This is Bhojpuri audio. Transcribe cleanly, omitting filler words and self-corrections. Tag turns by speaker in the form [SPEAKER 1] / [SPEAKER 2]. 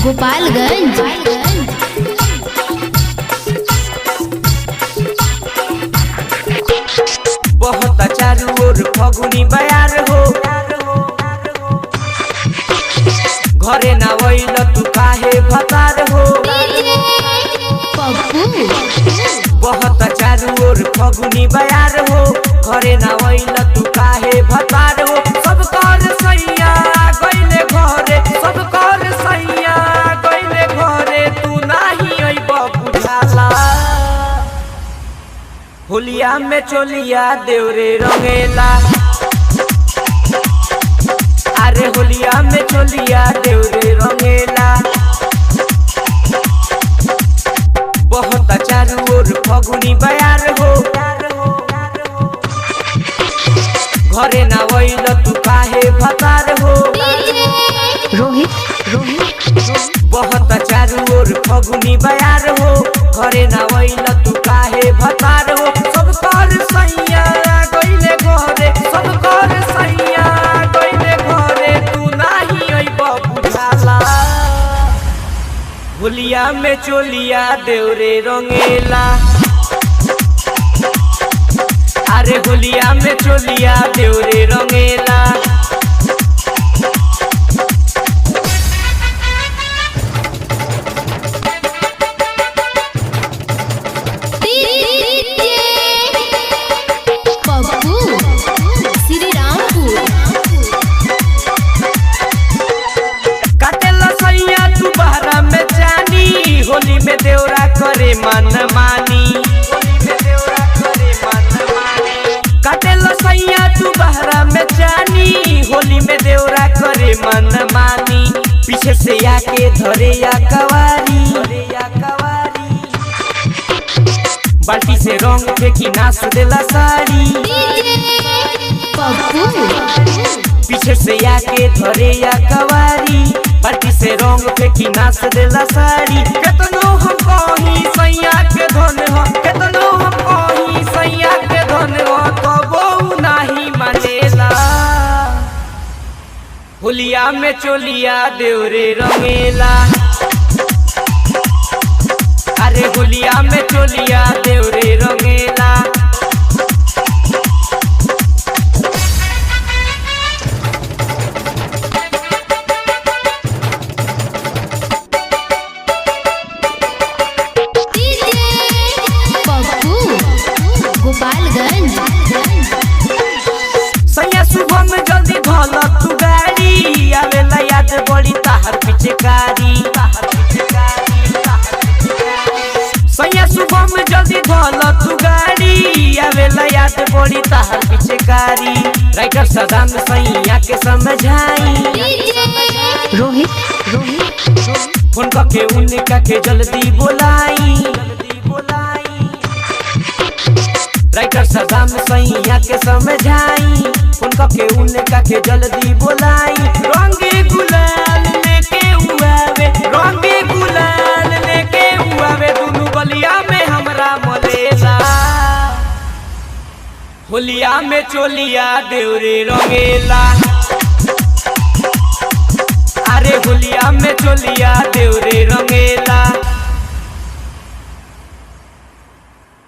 [SPEAKER 1] गोपालगंज।
[SPEAKER 2] बहुत चारू ओर फगुनी बयार हो, घरे ना वैल तू काहे भतार हो। बहुत चारू ओर फगुनी बयार हो, घरे ना वैल तू काहे भतार हो। सब कर सैया गइले घरे, सब कर सैया गइले घरे, तू नाही अइब बुझाला। होलिया में चोलिया देवरे रंगेला, अरे होलिया में चोलिया देवरे रंगेला। बहुत चारू ओर फगुनी बयार हो, घरे ना वैल तू काहे भतार हो। बहुत चारू ओर फगुनी बयार हो, घरे ना वैल तू काहे भतार हो। सब कर सैया गइले घरे, सब कर सैया गइले घरे, तू नाही अइब बुझाला। होलिया में चोलिया देवरे रंगेला, अरे होलिया में चोलिया देवरे रंगेला। होली में देवरा करे मन मानी, काटे लो सैया तू बहरा में जानी। होली में देवरा करे मन मानी, पीछे से आके धरे या कवारी, बाल्टी से रंग फेंकी नाच देला साड़ी। पीछे से आके धरे या कवारी, बाल्टी से रंग फेंकी नाच देला साड़ी। केतनो हम कही सैया के धन हो, केतनो हम कही सैया के धन हो, तबो नाही मानेला। होलिया में चोलिया देवरे रंगेला, अरे होलिया में चोलिया देवरे रंगेला।
[SPEAKER 1] गोपालगंज।
[SPEAKER 2] सैया सुबह में जल्दी धल तू गाड़ी, आवेला याद बड़ी ताहर पिचकारी। सैया सुबह में जल्दी धल तू गाड़ी, आवेला याद बड़ी ताहर पिचकारी। राइटर सदाम सैया के समझाई, फोन करके उनका के जल्दी बोलाई। राइटर सदाम सैया के समझाई, फोन करके उनका के जल्दी बोलाई। रंगे गुलाल लेके उआवे, रंगे गुलाल लेके उआवे, दुनु बलिया में हमरा मलेला। होलिया में चोलिया देवरे रंगेला, अरे होलिया में चोलिया देवरे रंगेला।